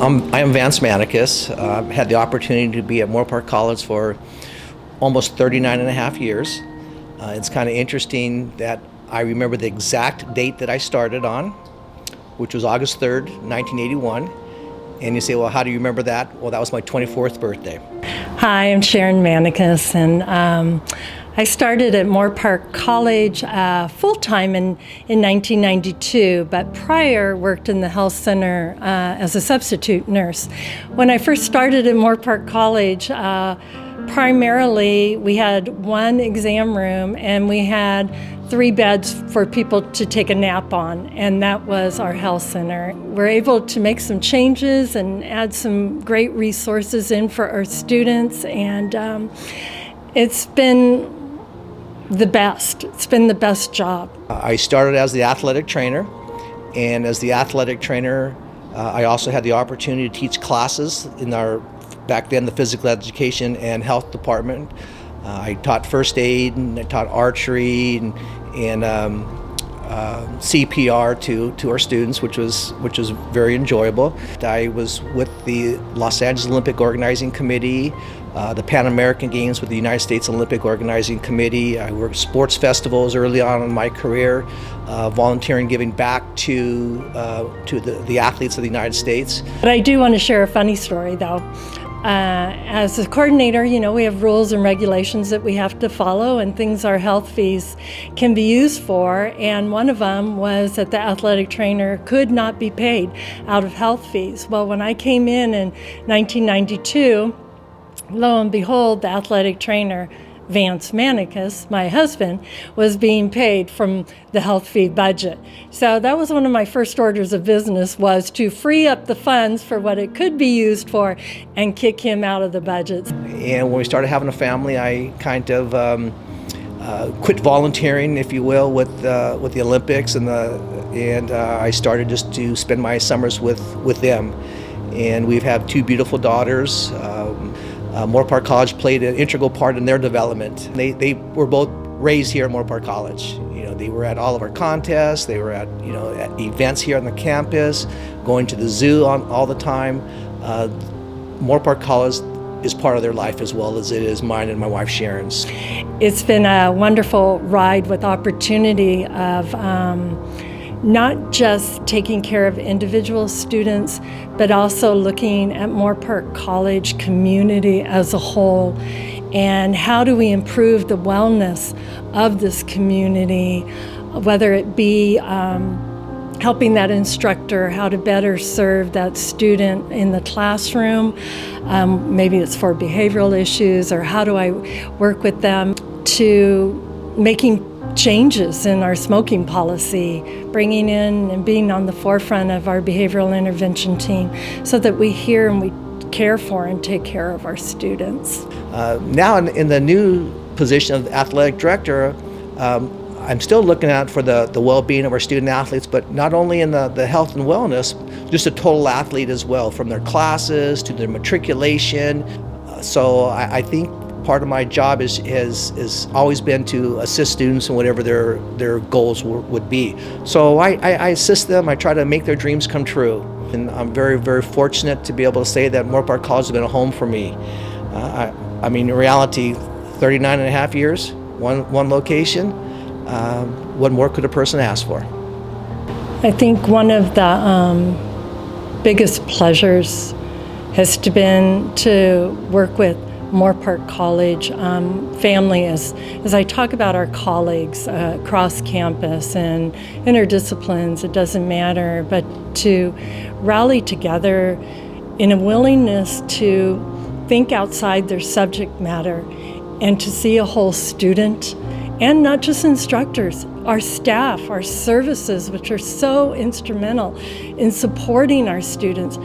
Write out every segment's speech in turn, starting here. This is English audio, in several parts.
I am Vance Manakas. Had the opportunity to be at Moorpark College for almost 39 and a half years. It's kind of interesting that I remember the exact date that I started on, which was August 3rd, 1981. And you say, well, how do you remember that? Well, that was my 24th birthday. Hi, I'm Sharon Manakas, and I started at Moorpark College full-time in 1992, but prior worked in the health center as a substitute nurse. When I first started at Moorpark College, primarily we had one exam room and we had 3 beds for people to take a nap on, and that was our health center. We're able to make some changes and add some great resources in for our students, and it's been the best. It's been the best job. I started as the athletic trainer, and as the athletic trainer, I also had the opportunity to teach classes in our, back then, the physical education and health department. I taught first aid, and I taught archery and CPR to our students, which was very enjoyable. I was with the Los Angeles Olympic Organizing Committee, the Pan American Games with the United States Olympic Organizing Committee. I worked sports festivals early on in my career, volunteering, giving back to the athletes of the United States. But I do want to share a funny story, though. As a coordinator, you know, we have rules and regulations that we have to follow and things our health fees can be used for, and one of them was that the athletic trainer could not be paid out of health fees. Well, when I came in 1992, lo and behold, the athletic trainer, Vance Manakas, my husband, was being paid from the health fee budget. So that was one of my first orders of business, was to free up the funds for what it could be used for and kick him out of the budget. And when we started having a family, I kind of quit volunteering, if you will, with the Olympics, and I started just to spend my summers with them. And we've had 2 beautiful daughters. Moorpark College played an integral part in their development. They were both raised here at Moorpark College. You know, they were at all of our contests. They were at events here on the campus, going to the zoo all the time. Moorpark College is part of their life as well as it is mine and my wife Sharon's. It's been a wonderful ride with opportunity of not just taking care of individual students, but also looking at Moorpark College community as a whole, and how do we improve the wellness of this community, whether it be helping that instructor how to better serve that student in the classroom, maybe it's for behavioral issues, or how do I work with them to making changes in our smoking policy, bringing in and being on the forefront of our behavioral intervention team so that we hear and we care for and take care of our students. Now in the new position of athletic director, I'm still looking out for the well-being of our student athletes, but not only in the health and wellness, just a total athlete as well, from their classes to their matriculation. So I think part of my job has always been to assist students in whatever their goals would be. So I assist them. I try to make their dreams come true. And I'm very, very fortunate to be able to say that Moorpark College has been a home for me. I mean, in reality, 39 and a half years, one location. What more could a person ask for? I think one of the biggest pleasures has been to work with Moorpark College family as I talk about our colleagues across campus and interdisciplines, it doesn't matter, but to rally together in a willingness to think outside their subject matter and to see a whole student, and not just instructors, our staff, our services, which are so instrumental in supporting our students,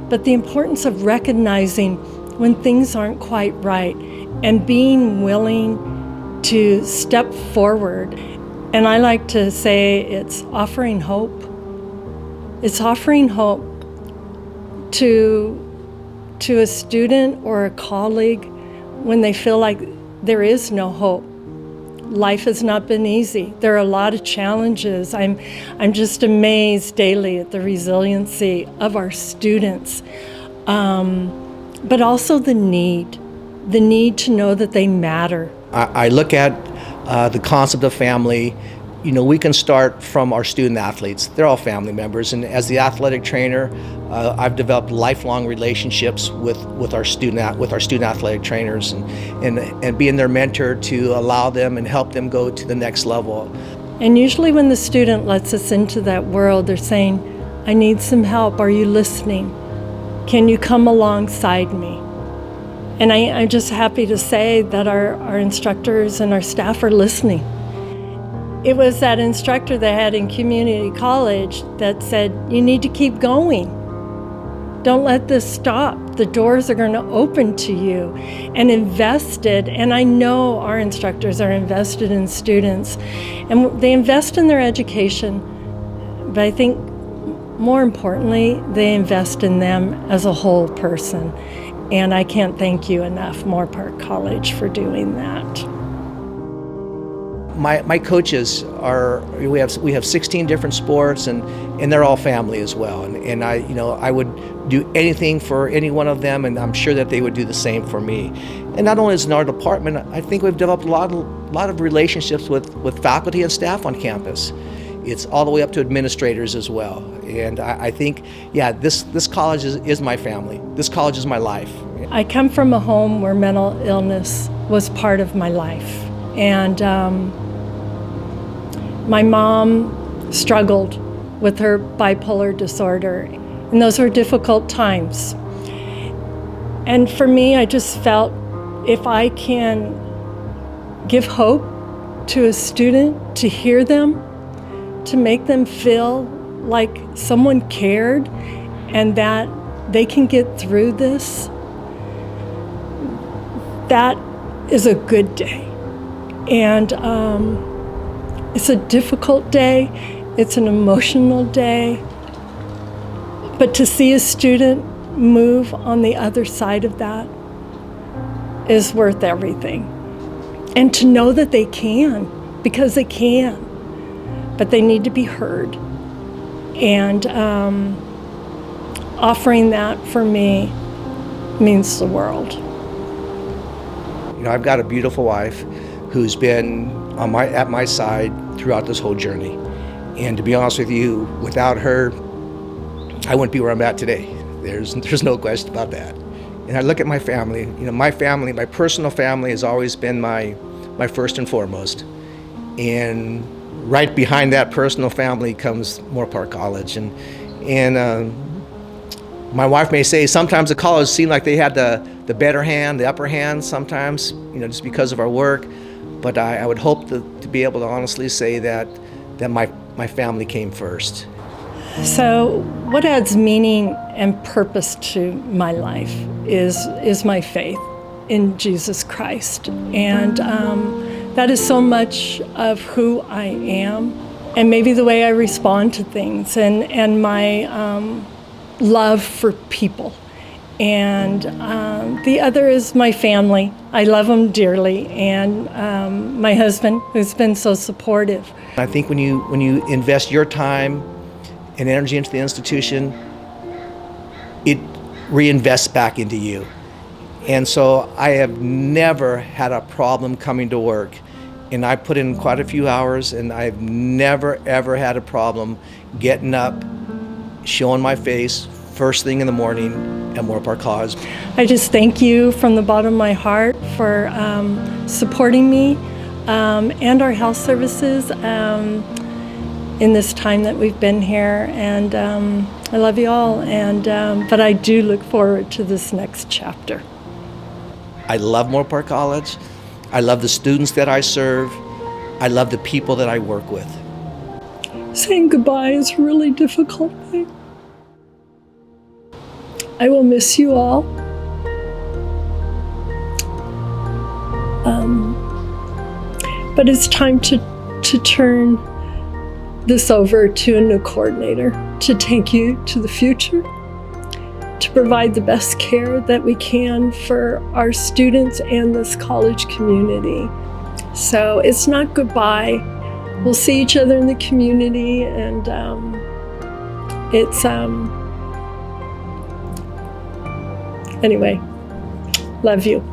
but the importance of recognizing when things aren't quite right and being willing to step forward. And I like to say it's offering hope. It's offering hope to a student or a colleague when they feel like there is no hope. Life has not been easy. There are a lot of challenges. I'm just amazed daily at the resiliency of our students. but also the need to know that they matter. I look at the concept of family. You know, we can start from our student athletes. They're all family members, and as the athletic trainer, I've developed lifelong relationships with our student athletic trainers, and being their mentor to allow them and help them go to the next level. And usually when the student lets us into that world, they're saying, I need some help. Are you listening? Can you come alongside me? And I'm just happy to say that our instructors and our staff are listening. It was that instructor they had in community college that said, you need to keep going. Don't let this stop. The doors are going to open to you. And invested, and I know our instructors are invested in students, and they invest in their education, but I think more importantly, they invest in them as a whole person. And I can't thank you enough, Moorpark College, for doing that. My coaches we have 16 different sports, and they're all family as well. And I would do anything for any one of them, and I'm sure that they would do the same for me. And not only is in our department, I think we've developed a lot of relationships with faculty and staff on campus. It's all the way up to administrators as well. And I think, yeah, this college is my family. This college is my life. I come from a home where mental illness was part of my life. And my mom struggled with her bipolar disorder, and those were difficult times. And for me, I just felt if I can give hope to a student, to hear them, to make them feel like someone cared and that they can get through this, that is a good day. And it's a difficult day, it's an emotional day, but to see a student move on the other side of that is worth everything. And to know that they can, because they can, but they need to be heard. And offering that for me means the world. You know, I've got a beautiful wife who's been at my side throughout this whole journey. And to be honest with you, without her, I wouldn't be where I'm at today. There's no question about that. And I look at my family. You know, my family, my personal family, has always been my first and foremost. And right behind that personal family comes Moorpark College. And my wife may say sometimes the college seemed like they had the better hand, the upper hand sometimes, you know, just because of our work. But I would hope to be able to honestly say that my family came first. So what adds meaning and purpose to my life is my faith in Jesus Christ. And that is so much of who I am, and maybe the way I respond to things, and my love for people. And the other is my family. I love them dearly, and my husband, who's been so supportive. I think when you invest your time and energy into the institution, it reinvests back into you. And so I have never had a problem coming to work. And I put in quite a few hours, and I've never, ever had a problem getting up, showing my face first thing in the morning at Moorpark College. I just thank you from the bottom of my heart for supporting me and our health services in this time that we've been here. And I love you all. And but I do look forward to this next chapter. I love Moorpark College. I love the students that I serve. I love the people that I work with. Saying goodbye is a really difficult thing. I will miss you all. But it's time to turn this over to a new coordinator, to take you to the future, to provide the best care that we can for our students and this college community. So it's not goodbye. We'll see each other in the community, and Anyway, love you.